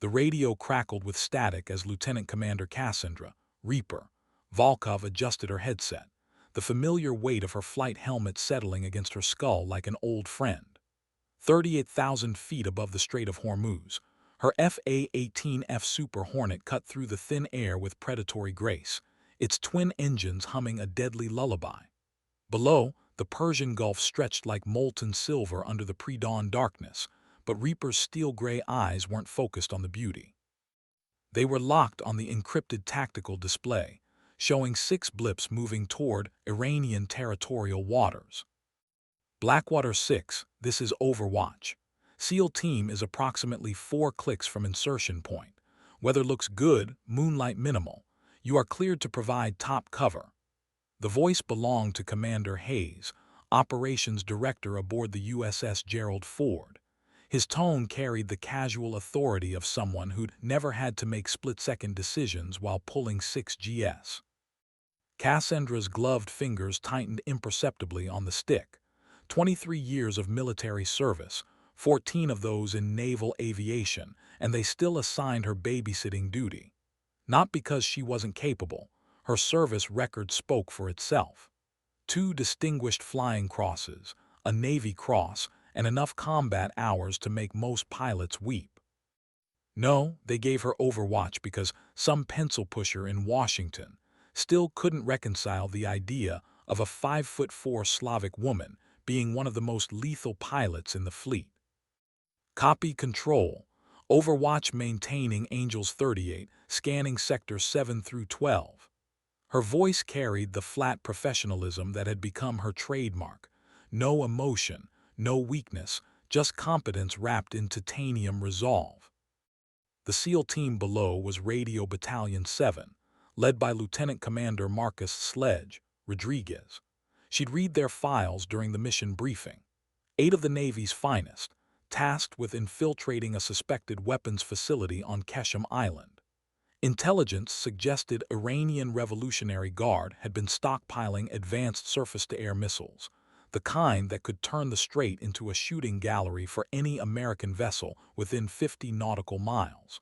The radio crackled with static as Lieutenant Commander Cassandra, Reaper, Volkov adjusted her headset, the familiar weight of her flight helmet settling against her skull like an old friend. 38,000 feet above the Strait of Hormuz, her FA-18F Super Hornet cut through the thin air with predatory grace, its twin engines humming a deadly lullaby. Below, the Persian Gulf stretched like molten silver under the pre-dawn darkness, but Reaper's steel-gray eyes weren't focused on the beauty. They were locked on the encrypted tactical display, showing 6 blips moving toward Iranian territorial waters. Blackwater 6, this is Overwatch. SEAL Team is approximately 4 clicks from insertion point. Weather looks good, moonlight minimal. You are cleared to provide top cover. The voice belonged to Commander Hayes, operations director aboard the USS Gerald Ford. His tone carried the casual authority of someone who'd never had to make split-second decisions while pulling 6GS. Cassandra's gloved fingers tightened imperceptibly on the stick. 23 years of military service, 14 of those in naval aviation, and they still assigned her babysitting duty. Not because she wasn't capable. Her service record spoke for itself. 2 distinguished flying crosses, a Navy Cross, and enough combat hours to make most pilots weep. No, they gave her Overwatch because some pencil pusher in Washington still couldn't reconcile the idea of a 5'4" Slavic woman being one of the most lethal pilots in the fleet. Copy Control. Overwatch maintaining Angels 38, scanning sectors 7 through 12. Her voice carried the flat professionalism that had become her trademark. No emotion, no weakness, just competence wrapped in titanium resolve. The SEAL team below was Radio Battalion 7, led by Lieutenant Commander Marcus Sledge, Rodriguez. She'd read their files during the mission briefing. 8 of the Navy's finest, tasked with infiltrating a suspected weapons facility on Keshem Island. Intelligence suggested Iranian Revolutionary Guard had been stockpiling advanced surface-to-air missiles, the kind that could turn the strait into a shooting gallery for any American vessel within 50 nautical miles.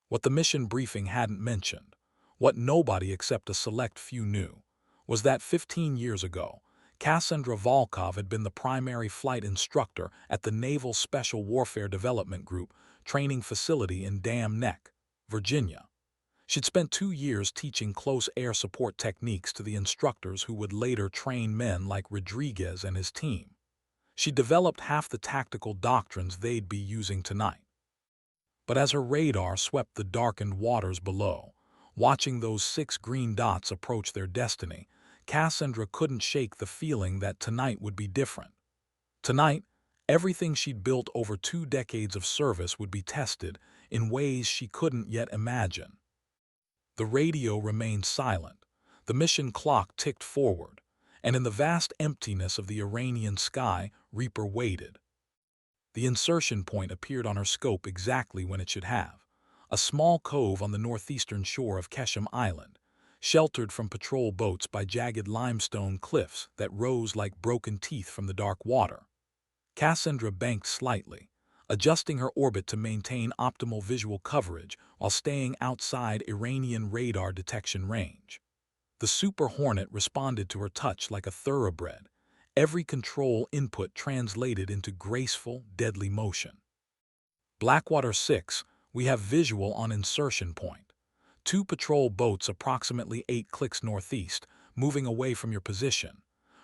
What the mission briefing hadn't mentioned, what nobody except a select few knew, was that 15 years ago, Cassandra Volkov had been the primary flight instructor at the Naval Special Warfare Development Group training facility in Dam Neck, Virginia. She'd spent 2 years teaching close air support techniques to the instructors who would later train men like Rodriguez and his team. She'd developed half the tactical doctrines they'd be using tonight. But as her radar swept the darkened waters below, watching those 6 green dots approach their destiny, Cassandra couldn't shake the feeling that tonight would be different. Tonight, everything she'd built over 2 decades of service would be tested in ways she couldn't yet imagine. The radio remained silent, the mission clock ticked forward, and in the vast emptiness of the Iranian sky, Reaper waited. The insertion point appeared on her scope exactly when it should have, a small cove on the northeastern shore of Keshem Island, sheltered from patrol boats by jagged limestone cliffs that rose like broken teeth from the dark water. Cassandra banked slightly, adjusting her orbit to maintain optimal visual coverage while staying outside Iranian radar detection range. The Super Hornet responded to her touch like a thoroughbred, every control input translated into graceful, deadly motion. Blackwater 6, we have visual on insertion point. 2 patrol boats approximately 8 clicks northeast, moving away from your position.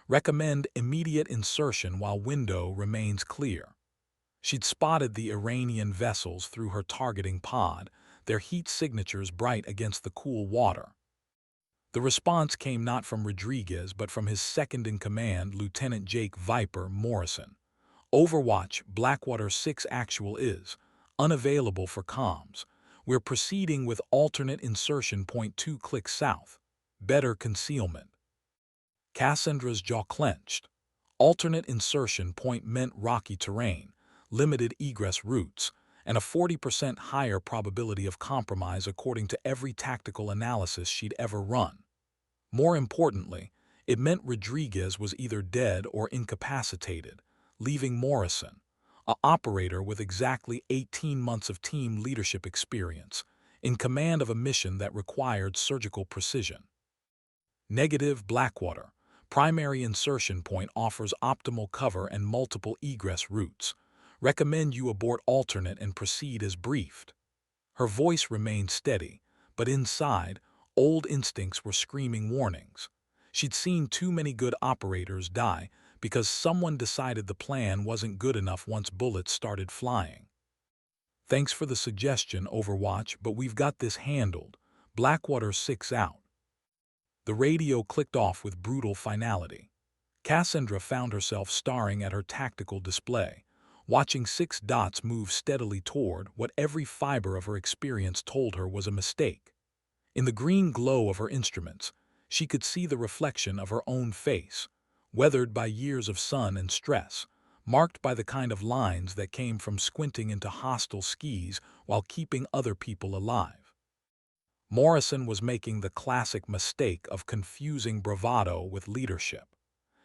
Recommend immediate insertion while window remains clear. She'd spotted the Iranian vessels through her targeting pod, their heat signatures bright against the cool water. The response came not from Rodriguez but from his second-in-command, Lieutenant Jake Viper Morrison. Overwatch Blackwater 6 actual is unavailable for comms. We're proceeding with alternate insertion point 2 clicks south. Better concealment. Cassandra's jaw clenched. Alternate insertion point meant rocky terrain, limited egress routes, and a 40% higher probability of compromise according to every tactical analysis she'd ever run. More importantly, it meant Rodriguez was either dead or incapacitated, leaving Morrison, an operator with exactly 18 months of team leadership experience, in command of a mission that required surgical precision. Negative Blackwater. Primary insertion point offers optimal cover and multiple egress routes. Recommend you abort alternate and proceed as briefed. Her voice remained steady, but inside, old instincts were screaming warnings. She'd seen too many good operators die because someone decided the plan wasn't good enough once bullets started flying. Thanks for the suggestion, Overwatch, but we've got this handled. Blackwater 6 out. The radio clicked off with brutal finality. Cassandra found herself staring at her tactical display, watching 6 dots move steadily toward what every fiber of her experience told her was a mistake. In the green glow of her instruments, she could see the reflection of her own face, weathered by years of sun and stress, marked by the kind of lines that came from squinting into hostile skis while keeping other people alive. Morrison was making the classic mistake of confusing bravado with leadership.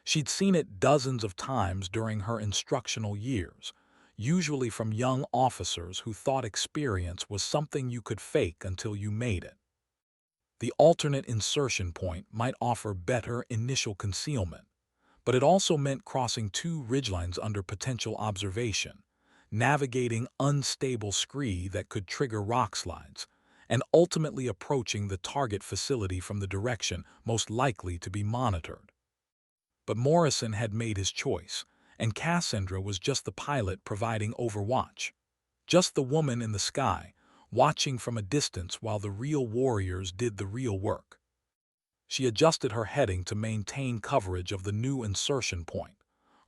She'd seen it dozens of times during her instructional years, usually from young officers who thought experience was something you could fake until you made it. The alternate insertion point might offer better initial concealment, but it also meant crossing 2 ridgelines under potential observation, navigating unstable scree that could trigger rock slides, and ultimately approaching the target facility from the direction most likely to be monitored. But Morrison had made his choice, and Cassandra was just the pilot providing overwatch. Just the woman in the sky, watching from a distance while the real warriors did the real work. She adjusted her heading to maintain coverage of the new insertion point,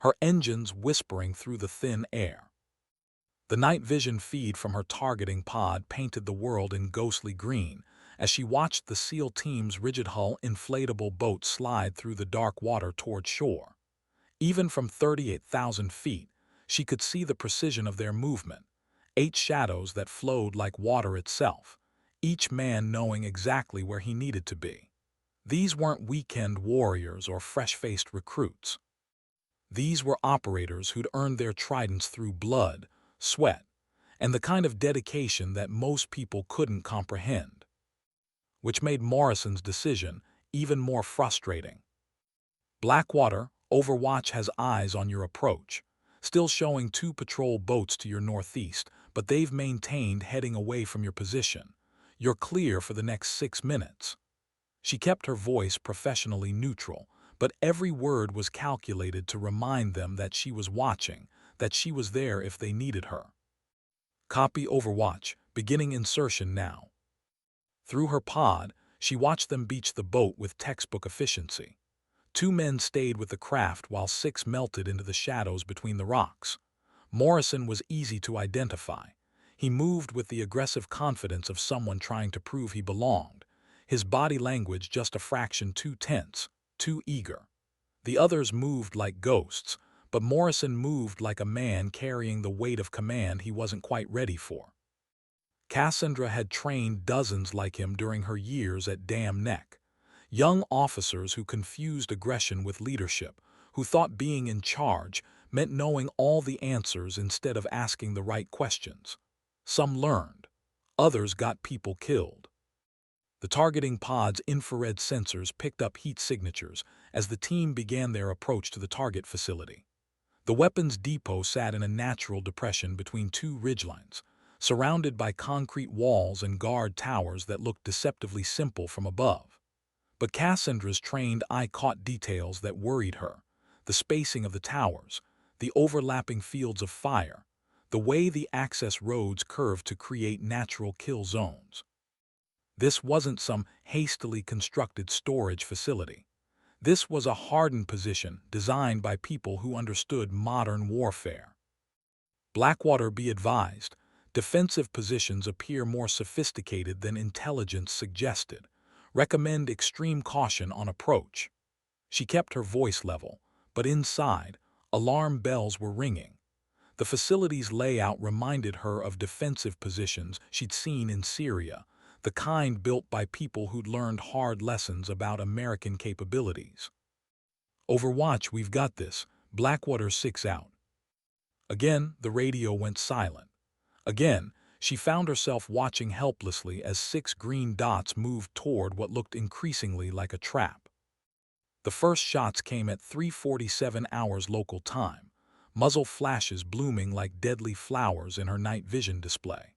her engines whispering through the thin air. The night vision feed from her targeting pod painted the world in ghostly green as she watched the SEAL team's rigid-hull inflatable boat slide through the dark water toward shore. Even from 38,000 feet, she could see the precision of their movement, 8 shadows that flowed like water itself, each man knowing exactly where he needed to be. These weren't weekend warriors or fresh-faced recruits. These were operators who'd earned their tridents through blood, sweat, and the kind of dedication that most people couldn't comprehend, which made Morrison's decision even more frustrating. Blackwater, Overwatch has eyes on your approach, still showing 2 patrol boats to your northeast, but they've maintained heading away from your position. You're clear for the next 6 minutes. She kept her voice professionally neutral, but every word was calculated to remind them that she was watching, that she was there if they needed her. Copy Overwatch, beginning insertion now. Through her pod, she watched them beach the boat with textbook efficiency. 2 men stayed with the craft while 6 melted into the shadows between the rocks. Morrison was easy to identify. He moved with the aggressive confidence of someone trying to prove he belonged, his body language just a fraction too tense, too eager. The others moved like ghosts, but Morrison moved like a man carrying the weight of command he wasn't quite ready for. Cassandra had trained dozens like him during her years at Dam Neck. Young officers who confused aggression with leadership, who thought being in charge meant knowing all the answers instead of asking the right questions. Some learned. Others got people killed. The targeting pod's infrared sensors picked up heat signatures as the team began their approach to the target facility. The weapons depot sat in a natural depression between 2 ridgelines, surrounded by concrete walls and guard towers that looked deceptively simple from above. But Cassandra's trained eye caught details that worried her: the spacing of the towers, the overlapping fields of fire, the way the access roads curved to create natural kill zones. This wasn't some hastily constructed storage facility. This was a hardened position designed by people who understood modern warfare. Blackwater, be advised, defensive positions appear more sophisticated than intelligence suggested. Recommend extreme caution on approach. She kept her voice level, but inside, alarm bells were ringing. The facility's layout reminded her of defensive positions she'd seen in Syria, the kind built by people who'd learned hard lessons about American capabilities. Overwatch, we've got this. Blackwater 6 out. Again, the radio went silent. Again, she found herself watching helplessly as 6 green dots moved toward what looked increasingly like a trap. The first shots came at 3:47 hours local time, muzzle flashes blooming like deadly flowers in her night vision display.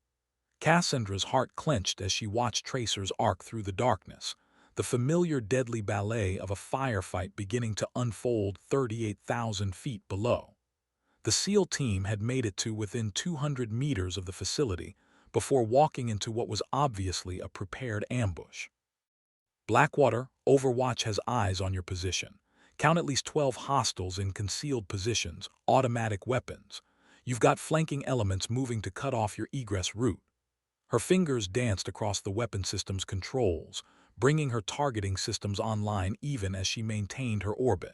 Cassandra's heart clenched as she watched tracers arc through the darkness, the familiar deadly ballet of a firefight beginning to unfold 38,000 feet below. The SEAL team had made it to within 200 meters of the facility before walking into what was obviously a prepared ambush. Blackwater, Overwatch has eyes on your position. Count at least 12 hostiles in concealed positions, automatic weapons. You've got flanking elements moving to cut off your egress route. Her fingers danced across the weapon system's controls, bringing her targeting systems online even as she maintained her orbit.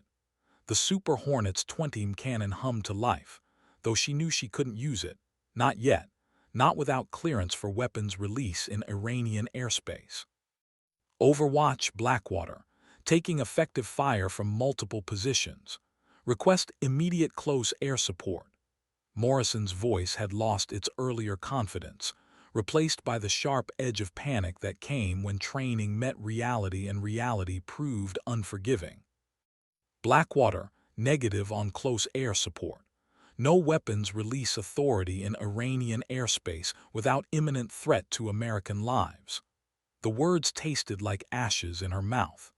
The Super Hornet's 20 cannon hummed to life, though she knew she couldn't use it. Not yet. Not without clearance for weapons release in Iranian airspace. Overwatch Blackwater, taking effective fire from multiple positions. Request immediate close air support. Morrison's voice had lost its earlier confidence, replaced by the sharp edge of panic that came when training met reality and reality proved unforgiving. Blackwater, negative on close air support. No weapons release authority in Iranian airspace without imminent threat to American lives. The words tasted like ashes in her mouth.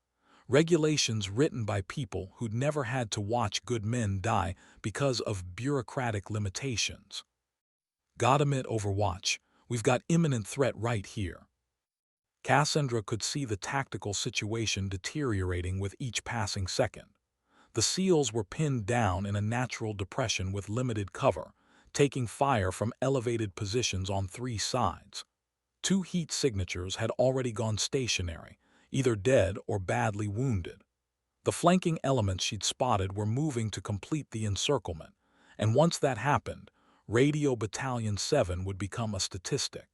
Regulations written by people who'd never had to watch good men die because of bureaucratic limitations. Gotta admit, Overwatch, we've got imminent threat right here. Cassandra could see the tactical situation deteriorating with each passing second. The SEALs were pinned down in a natural depression with limited cover, taking fire from elevated positions on 3 sides. 2 heat signatures had already gone stationary, either dead or badly wounded. The flanking elements she'd spotted were moving to complete the encirclement, and once that happened, Radio Battalion 7 would become a statistic.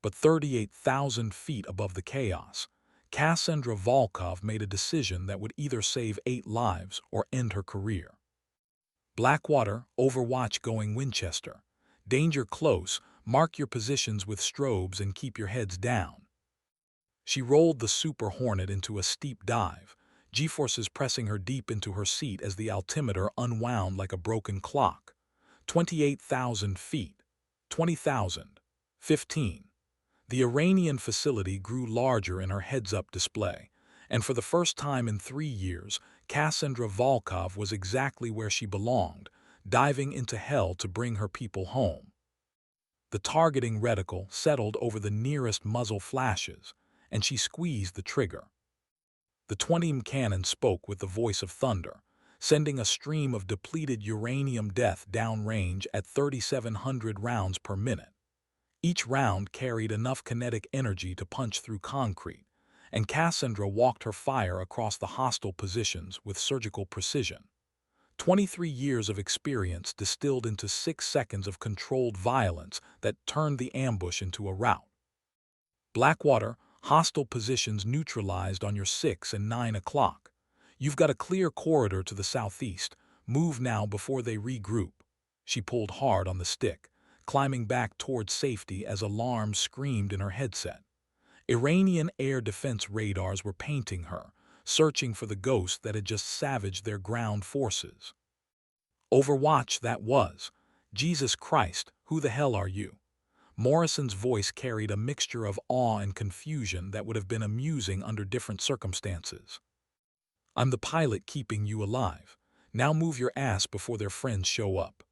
But 38,000 feet above the chaos, Cassandra Volkov made a decision that would either save 8 lives or end her career. Blackwater, Overwatch going Winchester. Danger close, mark your positions with strobes and keep your heads down. She rolled the Super Hornet into a steep dive, G-forces pressing her deep into her seat as the altimeter unwound like a broken clock. 28,000 feet. 20,000. 15. The Iranian facility grew larger in her heads-up display, and for the first time in 3 years, Cassandra Volkov was exactly where she belonged, diving into hell to bring her people home. The targeting reticle settled over the nearest muzzle flashes, and she squeezed the trigger. The 20 cannon spoke with the voice of thunder, sending a stream of depleted uranium death downrange at 3,700 rounds per minute. Each round carried enough kinetic energy to punch through concrete, and Cassandra walked her fire across the hostile positions with surgical precision. 23 years of experience distilled into 6 seconds of controlled violence that turned the ambush into a rout. Blackwater, hostile positions neutralized on your 6 and 9 o'clock. You've got a clear corridor to the southeast. Move now before they regroup. She pulled hard on the stick, climbing back towards safety as alarms screamed in her headset. Iranian air defense radars were painting her, searching for the ghost that had just savaged their ground forces. Overwatch that was. Jesus Christ, who the hell are you? Morrison's voice carried a mixture of awe and confusion that would have been amusing under different circumstances. I'm the pilot keeping you alive. Now move your ass before their friends show up.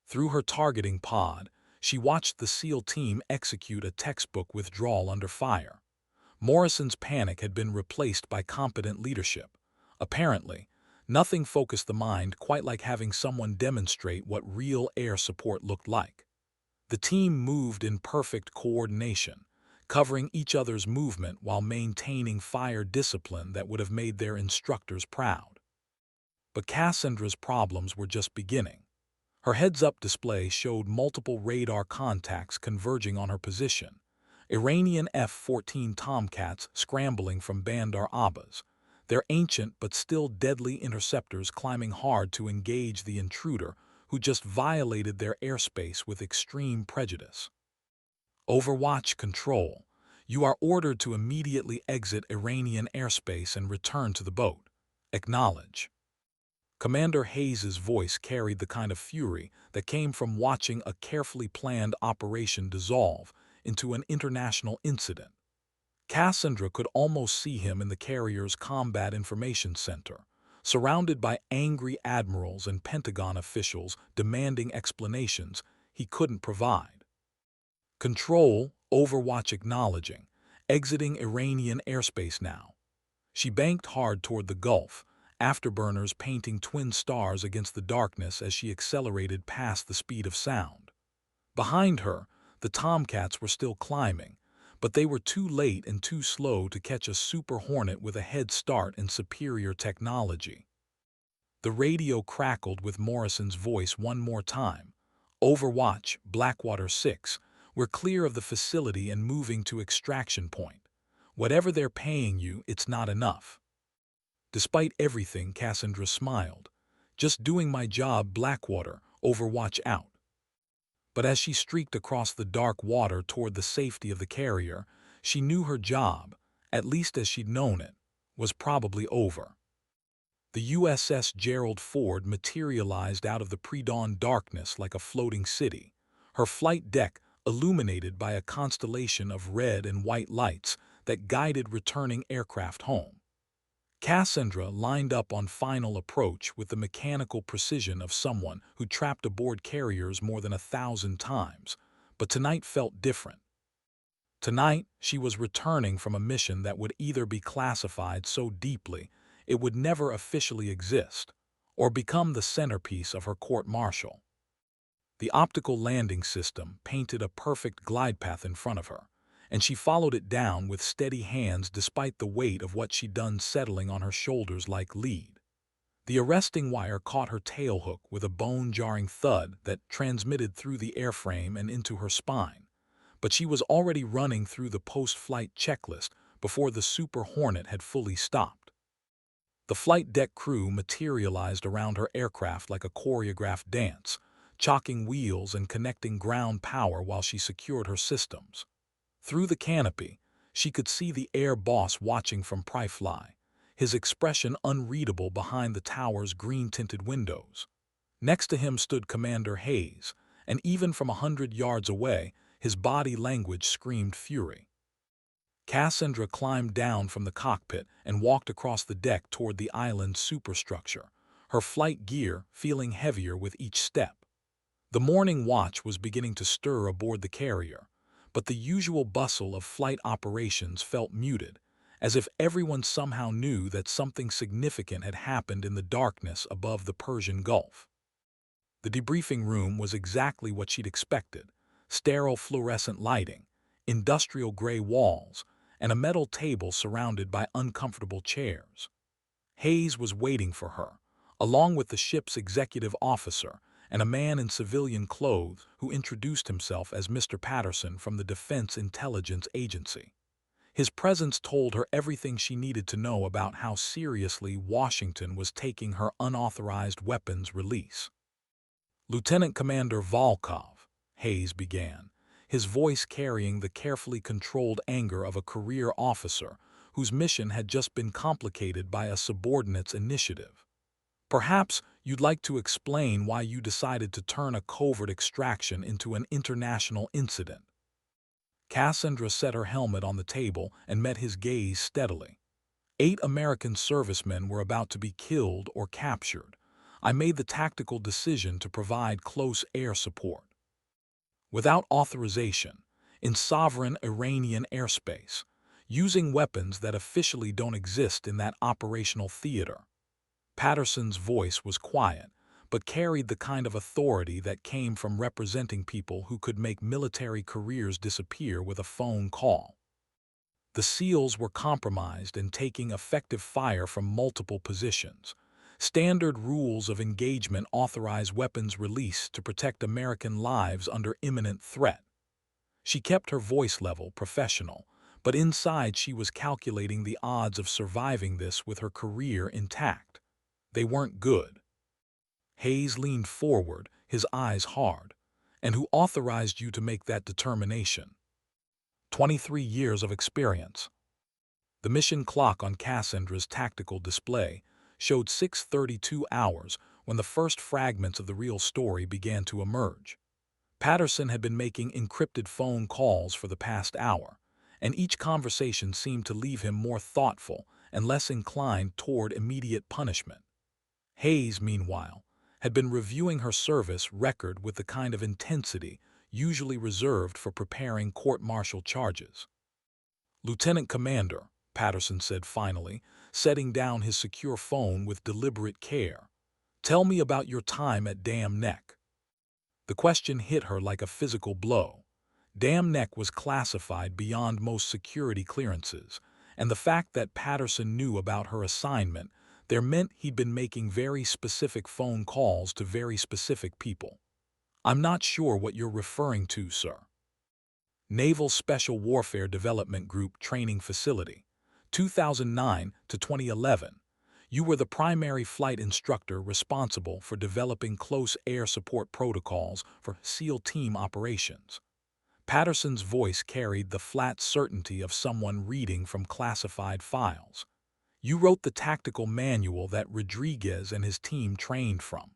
Through her targeting pod, she watched the SEAL team execute a textbook withdrawal under fire. Morrison's panic had been replaced by competent leadership. Apparently, nothing focused the mind quite like having someone demonstrate what real air support looked like. The team moved in perfect coordination, covering each other's movement while maintaining fire discipline that would have made their instructors proud. But Cassandra's problems were just beginning. Her heads-up display showed multiple radar contacts converging on her position. Iranian F-14 Tomcats scrambling from Bandar Abbas, their ancient but still deadly interceptors climbing hard to engage the intruder who just violated their airspace with extreme prejudice. Overwatch Control. You are ordered to immediately exit Iranian airspace and return to the boat. Acknowledge. Commander Hayes's voice carried the kind of fury that came from watching a carefully planned operation dissolve into an international incident. Cassandra could almost see him in the carrier's combat information center, surrounded by angry admirals and Pentagon officials demanding explanations he couldn't provide. Control, Overwatch acknowledging, exiting Iranian airspace now. She banked hard toward the Gulf, afterburners painting twin stars against the darkness as she accelerated past the speed of sound. Behind her, the Tomcats were still climbing, but they were too late and too slow to catch a Super Hornet with a head start and superior technology. The radio crackled with Morrison's voice one more time. Overwatch, Blackwater 6, we're clear of the facility and moving to extraction point. Whatever they're paying you, it's not enough. Despite everything, Cassandra smiled. Just doing my job, Blackwater, Overwatch out. But as she streaked across the dark water toward the safety of the carrier, she knew her job, at least as she'd known it, was probably over. The USS Gerald Ford materialized out of the pre-dawn darkness like a floating city, her flight deck illuminated by a constellation of red and white lights that guided returning aircraft home. Cassandra lined up on final approach with the mechanical precision of someone who trapped aboard carriers more than 1,000 times, but tonight felt different. Tonight, she was returning from a mission that would either be classified so deeply it would never officially exist, or become the centerpiece of her court-martial. The optical landing system painted a perfect glide path in front of her, and she followed it down with steady hands despite the weight of what she'd done settling on her shoulders like lead. The arresting wire caught her tailhook with a bone-jarring thud that transmitted through the airframe and into her spine, but she was already running through the post-flight checklist before the Super Hornet had fully stopped. The flight deck crew materialized around her aircraft like a choreographed dance, chalking wheels and connecting ground power while she secured her systems. Through the canopy, she could see the air boss watching from Pryfly, his expression unreadable behind the tower's green-tinted windows. Next to him stood Commander Hayes, and even from 100 yards away, his body language screamed fury. Cassandra climbed down from the cockpit and walked across the deck toward the island's superstructure, her flight gear feeling heavier with each step. The morning watch was beginning to stir aboard the carrier, but the usual bustle of flight operations felt muted, as if everyone somehow knew that something significant had happened in the darkness above the Persian Gulf. The debriefing room was exactly what she'd expected: sterile fluorescent lighting, industrial gray walls, and a metal table surrounded by uncomfortable chairs. Hayes was waiting for her, along with the ship's executive officer and a man in civilian clothes who introduced himself as Mr. Patterson from the Defense Intelligence Agency. His presence told her everything she needed to know about how seriously Washington was taking her unauthorized weapons release. Lieutenant Commander Volkov, Hayes began, his voice carrying the carefully controlled anger of a career officer whose mission had just been complicated by a subordinate's initiative. Perhaps you'd like to explain why you decided to turn a covert extraction into an international incident. Cassandra set her helmet on the table and met his gaze steadily. 8 American servicemen were about to be killed or captured. I made the tactical decision to provide close air support. Without authorization, in sovereign Iranian airspace, using weapons that officially don't exist in that operational theater. Patterson's voice was quiet, but carried the kind of authority that came from representing people who could make military careers disappear with a phone call. The SEALs were compromised and taking effective fire from multiple positions. Standard rules of engagement authorize weapons release to protect American lives under imminent threat. She kept her voice level professional, but inside she was calculating the odds of surviving this with her career intact. They weren't good. Hayes leaned forward, his eyes hard. "And who authorized you to make that determination?" 23 years of experience. The mission clock on Cassandra's tactical display showed 6:32 hours when the first fragments of the real story began to emerge. Patterson had been making encrypted phone calls for the past hour, and each conversation seemed to leave him more thoughtful and less inclined toward immediate punishment. Hayes, meanwhile, had been reviewing her service record with the kind of intensity usually reserved for preparing court-martial charges. "Lieutenant Commander," Patterson said finally, setting down his secure phone with deliberate care, "tell me about your time at Dam Neck." The question hit her like a physical blow. Dam Neck was classified beyond most security clearances, and the fact that Patterson knew about her assignment there meant he'd been making very specific phone calls to very specific people. "I'm not sure what you're referring to, sir." "Naval Special Warfare Development Group Training Facility, 2009 to 2011. You were the primary flight instructor responsible for developing close air support protocols for SEAL team operations." Patterson's voice carried the flat certainty of someone reading from classified files. "You wrote the tactical manual that Rodriguez and his team trained from."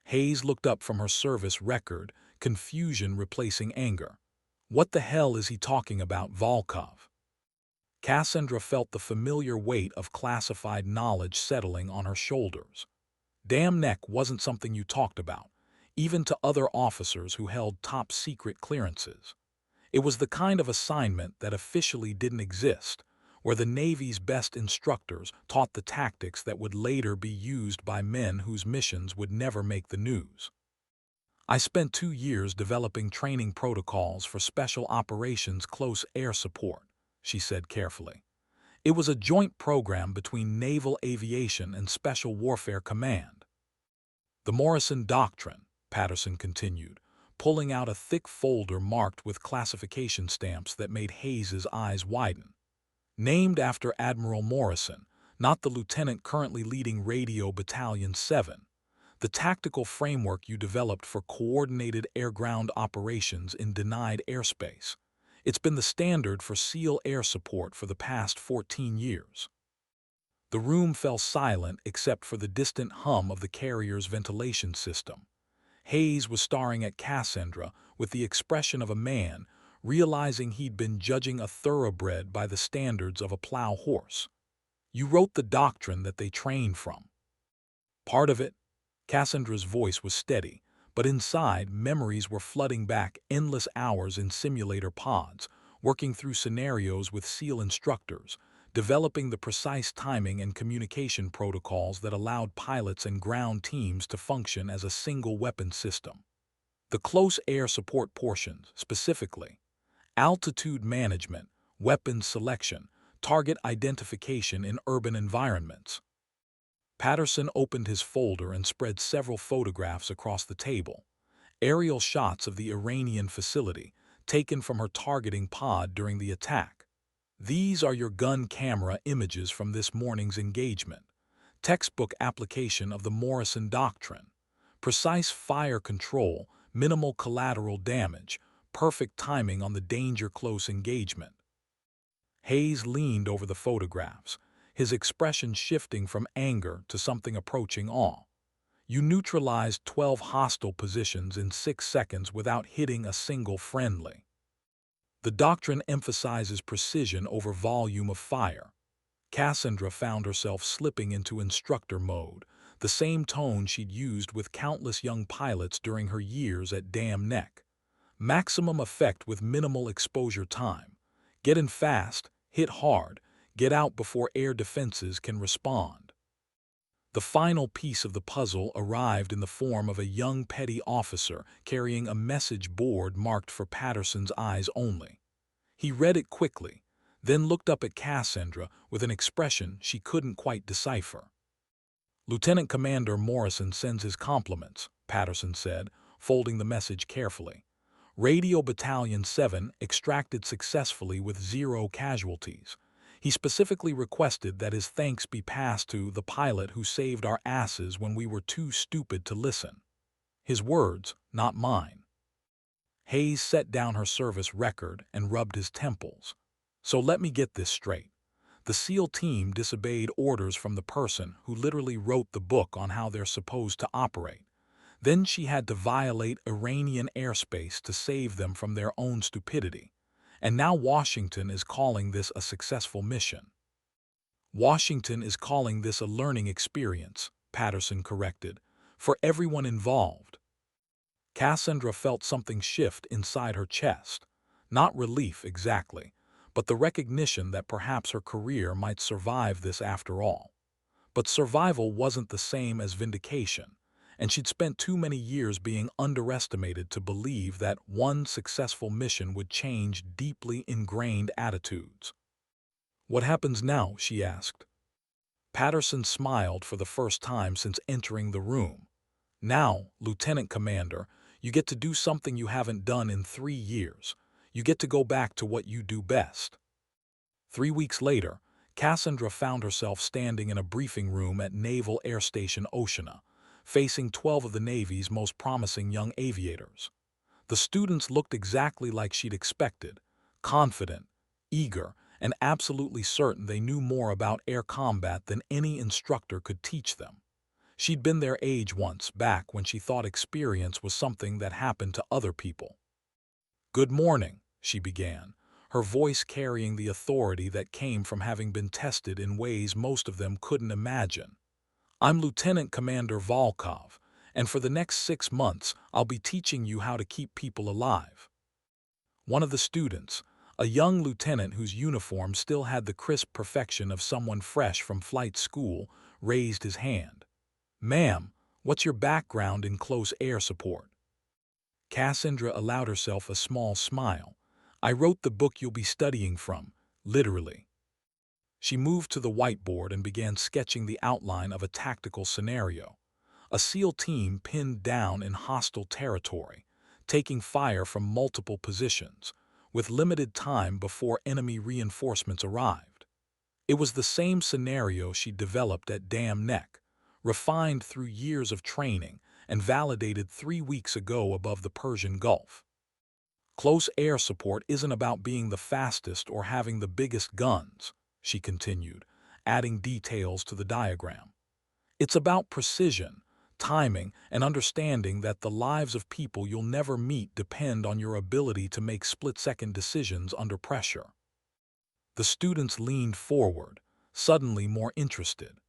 Hayes looked up from her service record, confusion replacing anger. "What the hell is he talking about, Volkov?" Cassandra felt the familiar weight of classified knowledge settling on her shoulders. Dam Neck wasn't something you talked about, even to other officers who held top-secret clearances. It was the kind of assignment that officially didn't exist, where the Navy's best instructors taught the tactics that would later be used by men whose missions would never make the news. "I spent 2 years developing training protocols for Special Operations Close Air Support," she said carefully. "It was a joint program between Naval Aviation and Special Warfare Command." "The Morrison Doctrine," Patterson continued, pulling out a thick folder marked with classification stamps that made Hayes's eyes widen. "Named after Admiral Morrison, not the lieutenant currently leading Radio Battalion 7. The tactical framework you developed for coordinated air-ground operations in denied airspace. It's been the standard for SEAL air support for the past 14 years. The room fell silent except for the distant hum of the carrier's ventilation system. Hayes was staring at Cassandra with the expression of a man realizing he'd been judging a thoroughbred by the standards of a plow horse. "You wrote the doctrine that they train from." "Part of it." Cassandra's voice was steady, but inside, memories were flooding back endless hours in simulator pods, working through scenarios with SEAL instructors, developing the precise timing and communication protocols that allowed pilots and ground teams to function as a single weapon system. The close air support portions, specifically, altitude management, weapons selection, target identification in urban environments. Patterson opened his folder and spread several photographs across the table. Aerial shots of the Iranian facility, taken from her targeting pod during the attack. "These are your gun camera images from this morning's engagement. Textbook application of the Morrison Doctrine. Precise fire control, minimal collateral damage, perfect timing on the danger-close engagement." Hayes leaned over the photographs, his expression shifting from anger to something approaching awe. "You neutralized 12 hostile positions in 6 seconds without hitting a single friendly. The doctrine emphasizes precision over volume of fire." Cassandra found herself slipping into instructor mode, the same tone she'd used with countless young pilots during her years at Dam Neck. "Maximum effect with minimal exposure time. Get in fast, hit hard, get out before air defenses can respond." The final piece of the puzzle arrived in the form of a young petty officer carrying a message board marked for Patterson's eyes only. He read it quickly, then looked up at Cassandra with an expression she couldn't quite decipher. "Lieutenant Commander Morrison sends his compliments," Patterson said, folding the message carefully. "Radio Battalion 7 extracted successfully with 0 casualties. He specifically requested that his thanks be passed to the pilot who saved our asses when we were too stupid to listen." His words, not mine. Hayes set down her service record and rubbed his temples. So let me get this straight. The SEAL team disobeyed orders from the person who literally wrote the book on how they're supposed to operate. Then she had to violate Iranian airspace to save them from their own stupidity. And now Washington is calling this a successful mission. Washington is calling this a learning experience, Patterson corrected, for everyone involved. Cassandra felt something shift inside her chest. Not relief exactly, but the recognition that perhaps her career might survive this after all. But survival wasn't the same as vindication, and she'd spent too many years being underestimated to believe that one successful mission would change deeply ingrained attitudes. "What happens now?" she asked. Patterson smiled for the first time since entering the room. "Now, Lieutenant Commander, you get to do something you haven't done in 3 years. You get to go back to what you do best." 3 weeks later, Cassandra found herself standing in a briefing room at Naval Air Station Oceana, facing 12 of the Navy's most promising young aviators. The students looked exactly like she'd expected, confident, eager, and absolutely certain they knew more about air combat than any instructor could teach them. She'd been their age once, back when she thought experience was something that happened to other people. "Good morning," she began, her voice carrying the authority that came from having been tested in ways most of them couldn't imagine. "I'm Lieutenant Commander Volkov, and for the next 6 months I'll be teaching you how to keep people alive." One of the students, a young lieutenant whose uniform still had the crisp perfection of someone fresh from flight school, raised his hand. "Ma'am, what's your background in close air support?" Cassandra allowed herself a small smile. "I wrote the book you'll be studying from, literally." She moved to the whiteboard and began sketching the outline of a tactical scenario. A SEAL team pinned down in hostile territory, taking fire from multiple positions, with limited time before enemy reinforcements arrived. It was the same scenario she developed at Dam Neck, refined through years of training and validated 3 weeks ago above the Persian Gulf. "Close air support isn't about being the fastest or having the biggest guns," she continued, adding details to the diagram. "It's about precision, timing, and understanding that the lives of people you'll never meet depend on your ability to make split-second decisions under pressure." The students leaned forward, suddenly more interested.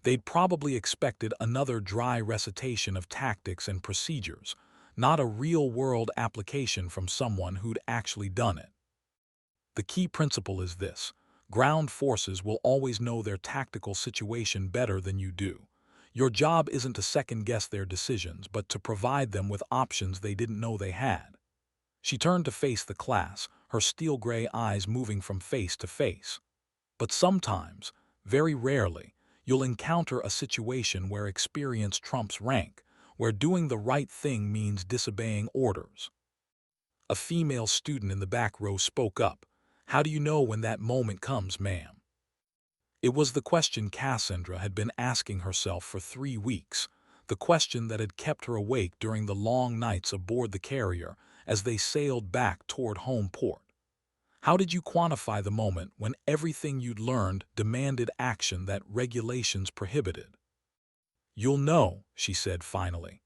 They'd probably expected another dry recitation of tactics and procedures, not a real-world application from someone who'd actually done it. "The key principle is this: ground forces will always know their tactical situation better than you do. Your job isn't to second-guess their decisions, but to provide them with options they didn't know they had." She turned to face the class, her steel-gray eyes moving from face to face. "But sometimes, very rarely, you'll encounter a situation where experience trumps rank, where doing the right thing means disobeying orders." A female student in the back row spoke up. "How do you know when that moment comes, ma'am?" It was the question Cassandra had been asking herself for 3 weeks, the question that had kept her awake during the long nights aboard the carrier as they sailed back toward home port. How did you quantify the moment when everything you'd learned demanded action that regulations prohibited? "You'll know," she said finally,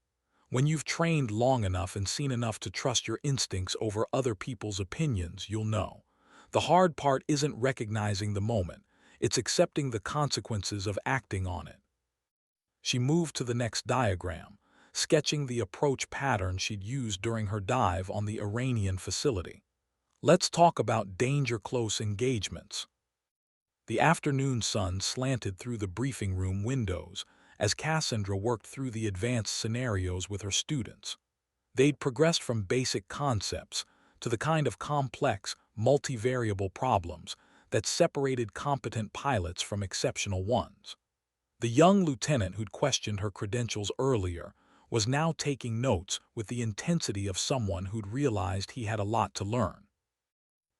"when you've trained long enough and seen enough to trust your instincts over other people's opinions. You'll know. The hard part isn't recognizing the moment, it's accepting the consequences of acting on it." She moved to the next diagram, sketching the approach pattern she'd used during her dive on the Iranian facility. "Let's talk about danger-close engagements." The afternoon sun slanted through the briefing room windows as Cassandra worked through the advanced scenarios with her students. They'd progressed from basic concepts to the kind of complex, multivariable problems that separated competent pilots from exceptional ones. The young lieutenant who'd questioned her credentials earlier was now taking notes with the intensity of someone who'd realized he had a lot to learn.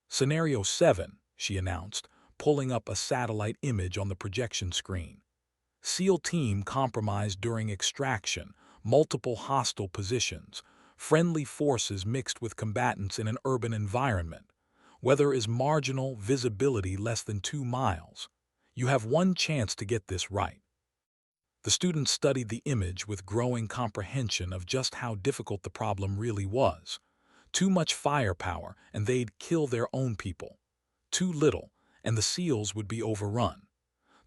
"Scenario 7, she announced, pulling up a satellite image on the projection screen. "SEAL team compromised during extraction, multiple hostile positions, friendly forces mixed with combatants in an urban environment. Weather is marginal, visibility less than 2 miles. You have one chance to get this right. The students studied the image with growing comprehension of just how difficult the problem really was. Too much firepower, and they'd kill their own people. Too little, and the SEALs would be overrun.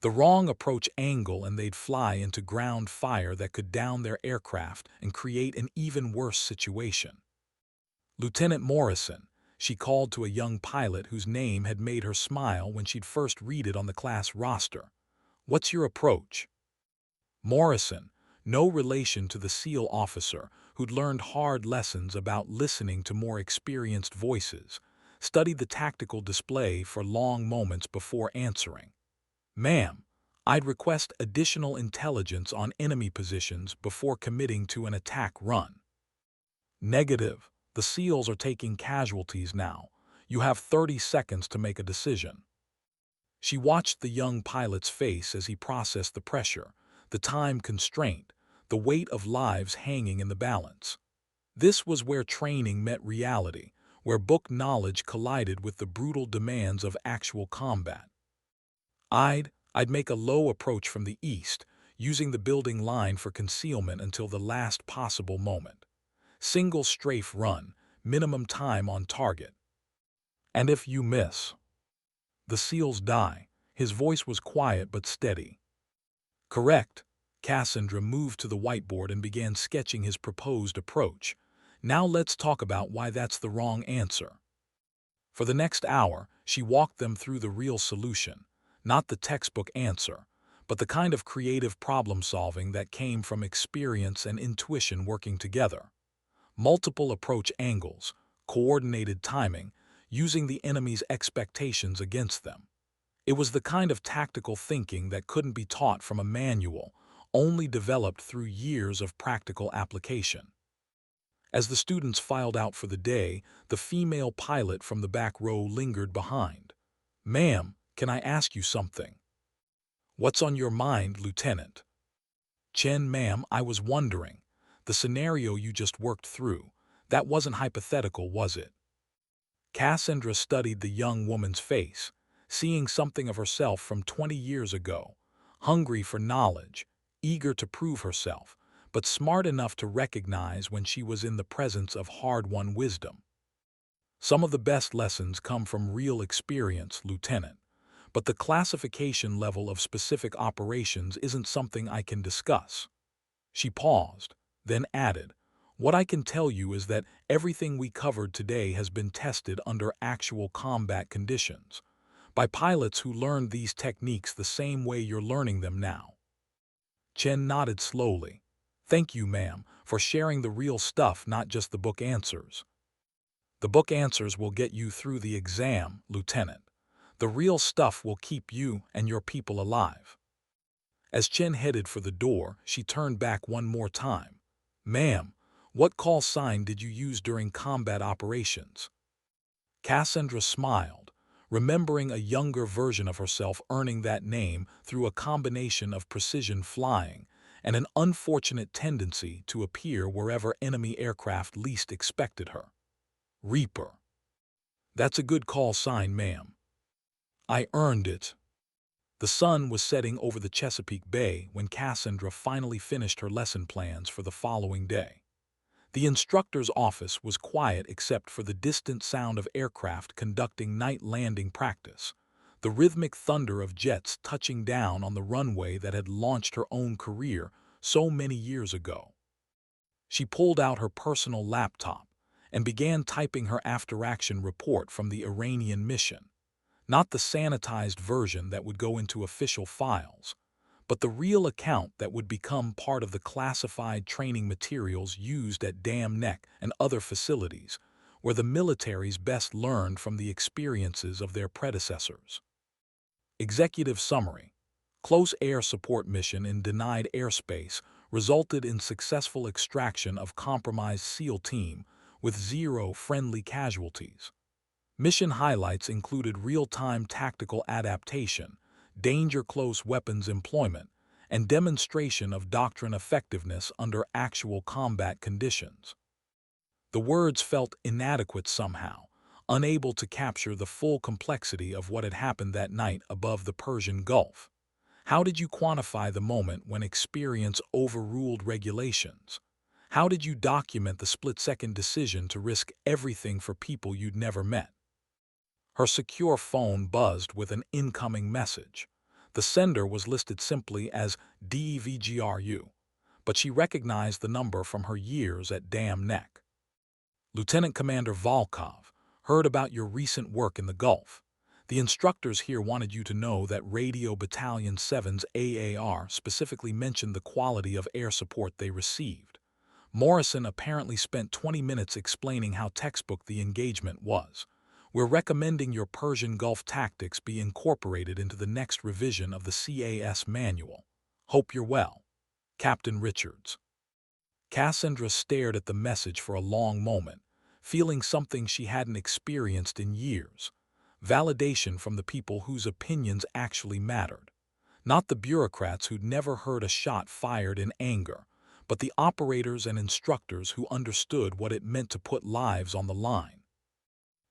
The wrong approach angle, and they'd fly into ground fire that could down their aircraft and create an even worse situation. Lieutenant Morrison, she called to a young pilot whose name had made her smile when she'd first read it on the class roster. "What's your approach?" Morrison, no relation to the SEAL officer who'd learned hard lessons about listening to more experienced voices, studied the tactical display for long moments before answering. "Ma'am, I'd request additional intelligence on enemy positions before committing to an attack run." "Negative. The SEALs are taking casualties now. You have 30 seconds to make a decision." She watched the young pilot's face as he processed the pressure, the time constraint, the weight of lives hanging in the balance. This was where training met reality, where book knowledge collided with the brutal demands of actual combat. I'd make a low approach from the east, using the building line for concealment until the last possible moment. Single strafe run, minimum time on target. "And if you miss?" "The SEALs die." His voice was quiet but steady. "Correct." Cassandra moved to the whiteboard and began sketching his proposed approach. "Now let's talk about why that's the wrong answer." For the next hour, she walked them through the real solution, not the textbook answer, but the kind of creative problem-solving that came from experience and intuition working together. Multiple approach angles, coordinated timing, using the enemy's expectations against them. It was the kind of tactical thinking that couldn't be taught from a manual, only developed through years of practical application. As the students filed out for the day, the female pilot from the back row lingered behind. "Ma'am, can I ask you something?" "What's on your mind, Lieutenant?" "Chen, ma'am, I was wondering, the scenario you just worked through, that wasn't hypothetical, was it?" Cassandra studied the young woman's face, seeing something of herself from 20 years ago, hungry for knowledge, eager to prove herself, but smart enough to recognize when she was in the presence of hard-won wisdom. "Some of the best lessons come from real experience, Lieutenant, but the classification level of specific operations isn't something I can discuss." She paused, then added, "What I can tell you is that everything we covered today has been tested under actual combat conditions, by pilots who learned these techniques the same way you're learning them now." Chen nodded slowly. "Thank you, ma'am, for sharing the real stuff, not just the book answers." "The book answers will get you through the exam, Lieutenant. The real stuff will keep you and your people alive." As Chen headed for the door, she turned back one more time. "Ma'am, what call sign did you use during combat operations?" Cassandra smiled, remembering a younger version of herself earning that name through a combination of precision flying and an unfortunate tendency to appear wherever enemy aircraft least expected her. "Reaper." "That's a good call sign, ma'am." "I earned it." The sun was setting over the Chesapeake Bay when Cassandra finally finished her lesson plans for the following day. The instructor's office was quiet except for the distant sound of aircraft conducting night landing practice, the rhythmic thunder of jets touching down on the runway that had launched her own career so many years ago. She pulled out her personal laptop and began typing her after-action report from the Iranian mission, not the sanitized version that would go into official files, but the real account that would become part of the classified training materials used at Dam Neck and other facilities, where the militaries best learned from the experiences of their predecessors. Executive summary: close air support mission in denied airspace resulted in successful extraction of compromised SEAL team with 0 friendly casualties. Mission highlights included real-time tactical adaptation, danger-close weapons employment, and demonstration of doctrine effectiveness under actual combat conditions. The words felt inadequate somehow, unable to capture the full complexity of what had happened that night above the Persian Gulf. How did you quantify the moment when experience overruled regulations? How did you document the split-second decision to risk everything for people you'd never met? Her secure phone buzzed with an incoming message. The sender was listed simply as DVGRU, but she recognized the number from her years at Dam Neck. Lieutenant Commander Volkov, heard about your recent work in the Gulf. The instructors here wanted you to know that Radio Battalion 7's AAR specifically mentioned the quality of air support they received. Morrison apparently spent 20 minutes explaining how textbook the engagement was. We're recommending your Persian Gulf tactics be incorporated into the next revision of the CAS manual. Hope you're well. Captain Richards. Cassandra stared at the message for a long moment, feeling something she hadn't experienced in years. Validation from the people whose opinions actually mattered. Not the bureaucrats who'd never heard a shot fired in anger, but the operators and instructors who understood what it meant to put lives on the line.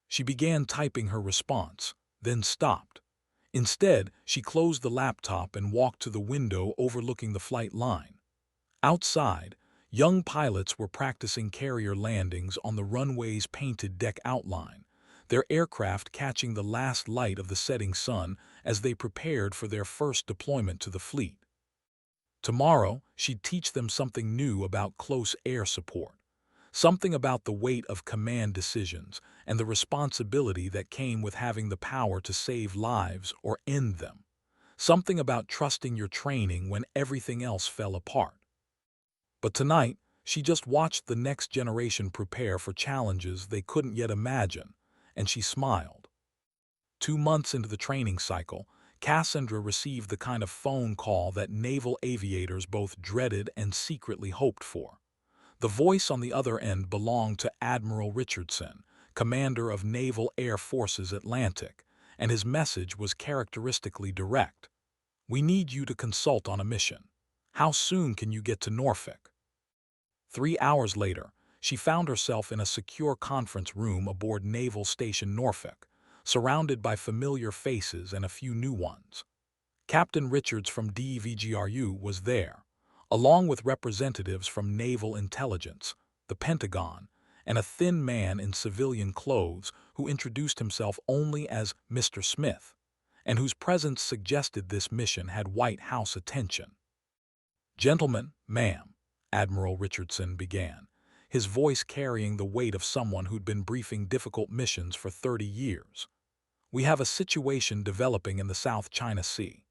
She began typing her response, then stopped. Instead, she closed the laptop and walked to the window overlooking the flight line. Outside, young pilots were practicing carrier landings on the runway's painted deck outline, their aircraft catching the last light of the setting sun as they prepared for their first deployment to the fleet. Tomorrow, she'd teach them something new about close air support, something about the weight of command decisions and the responsibility that came with having the power to save lives or end them, something about trusting your training when everything else fell apart. But tonight, she just watched the next generation prepare for challenges they couldn't yet imagine, and she smiled. 2 months into the training cycle, Cassandra received the kind of phone call that naval aviators both dreaded and secretly hoped for. The voice on the other end belonged to Admiral Richardson, commander of Naval Air Forces Atlantic, and his message was characteristically direct. We need you to consult on a mission. How soon can you get to Norfolk? 3 hours later, she found herself in a secure conference room aboard Naval Station Norfolk, surrounded by familiar faces and a few new ones. Captain Richards from DVGRU was there, along with representatives from Naval Intelligence, the Pentagon, and a thin man in civilian clothes who introduced himself only as Mr. Smith, and whose presence suggested this mission had White House attention. Gentlemen, ma'am, Admiral Richardson began, his voice carrying the weight of someone who'd been briefing difficult missions for 30 years. We have a situation developing in the South China Sea.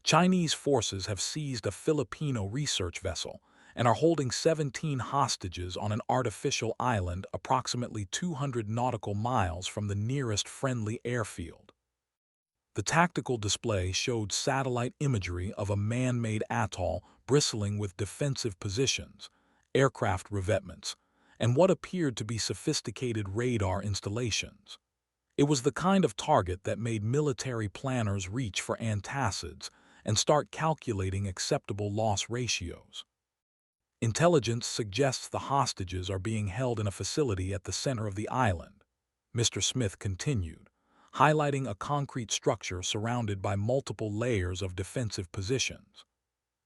Chinese forces have seized a Filipino research vessel and are holding 17 hostages on an artificial island approximately 200 nautical miles from the nearest friendly airfield. The tactical display showed satellite imagery of a man-made atoll bristling with defensive positions, aircraft revetments, and what appeared to be sophisticated radar installations. It was the kind of target that made military planners reach for antacids and start calculating acceptable loss ratios. Intelligence suggests the hostages are being held in a facility at the center of the island, Mr. Smith continued, highlighting a concrete structure surrounded by multiple layers of defensive positions.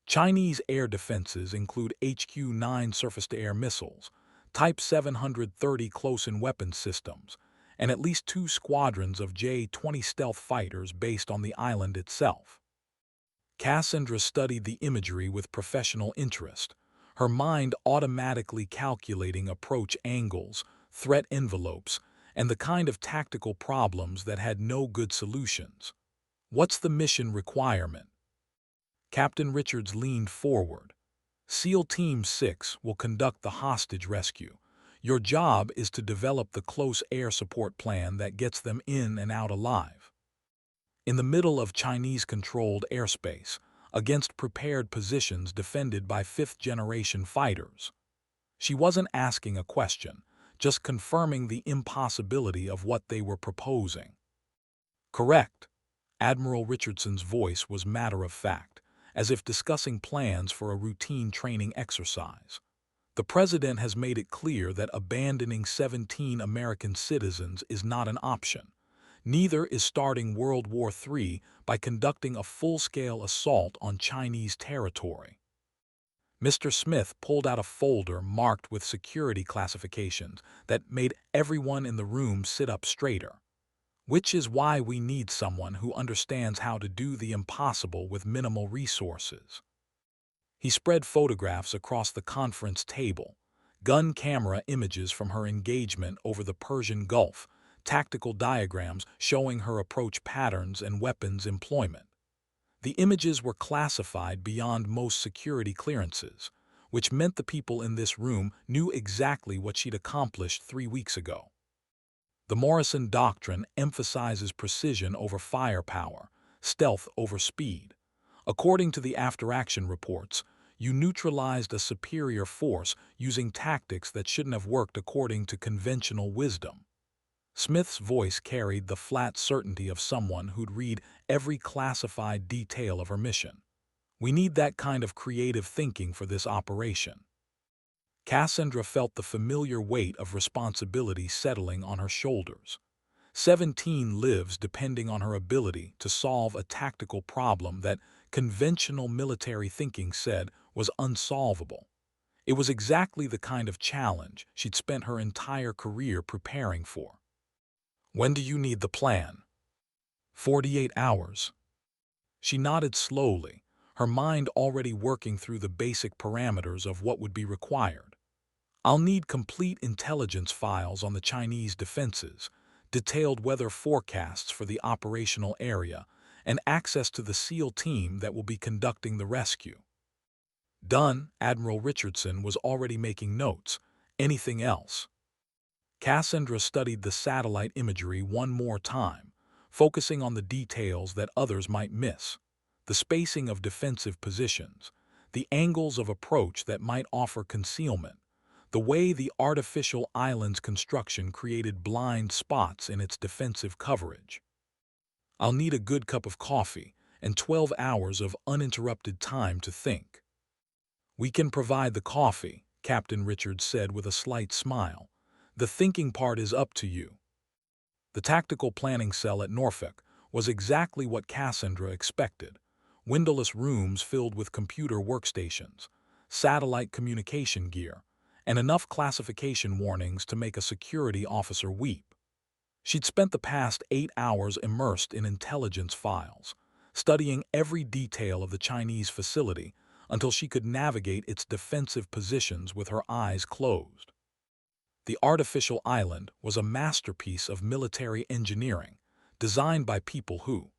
Chinese air defenses include HQ-9 surface-to-air missiles, Type 730 close-in weapons systems, and at least 2 squadrons of J-20 stealth fighters based on the island itself. Cassandra studied the imagery with professional interest, her mind automatically calculating approach angles, threat envelopes, and the kind of tactical problems that had no good solutions. What's the mission requirement? Captain Richards leaned forward. SEAL Team 6 will conduct the hostage rescue. Your job is to develop the close air support plan that gets them in and out alive. In the middle of Chinese-controlled airspace, against prepared positions defended by fifth-generation fighters. She wasn't asking a question, just confirming the impossibility of what they were proposing. Correct. Admiral Richardson's voice was matter-of-fact, as if discussing plans for a routine training exercise. The president has made it clear that abandoning 17 American citizens is not an option. Neither is starting World War III by conducting a full-scale assault on Chinese territory. Mr. Smith pulled out a folder marked with security classifications that made everyone in the room sit up straighter. Which is why we need someone who understands how to do the impossible with minimal resources. He spread photographs across the conference table, gun camera images from her engagement over the Persian Gulf, tactical diagrams showing her approach patterns and weapons employment. The images were classified beyond most security clearances, which meant the people in this room knew exactly what she'd accomplished 3 weeks ago. The Morrison Doctrine emphasizes precision over firepower, stealth over speed. According to the after-action reports, you neutralized a superior force using tactics that shouldn't have worked according to conventional wisdom. Smith's voice carried the flat certainty of someone who'd read every classified detail of her mission. We need that kind of creative thinking for this operation. Cassandra felt the familiar weight of responsibility settling on her shoulders. 17 lives depending on her ability to solve a tactical problem that conventional military thinking said was unsolvable. It was exactly the kind of challenge she'd spent her entire career preparing for. When do you need the plan? 48 hours. She nodded slowly, her mind already working through the basic parameters of what would be required. I'll need complete intelligence files on the Chinese defenses, detailed weather forecasts for the operational area, and access to the SEAL team that will be conducting the rescue. Done. Admiral Richardson was already making notes. Anything else? Cassandra studied the satellite imagery one more time, focusing on the details that others might miss. The spacing of defensive positions, the angles of approach that might offer concealment, the way the artificial island's construction created blind spots in its defensive coverage. I'll need a good cup of coffee and 12 hours of uninterrupted time to think. We can provide the coffee, Captain Richards said with a slight smile. The thinking part is up to you. The tactical planning cell at Norfolk was exactly what Cassandra expected. Windowless rooms filled with computer workstations, satellite communication gear, and enough classification warnings to make a security officer weep. She'd spent the past 8 hours immersed in intelligence files, studying every detail of the Chinese facility until she could navigate its defensive positions with her eyes closed. The artificial island was a masterpiece of military engineering, designed by people who,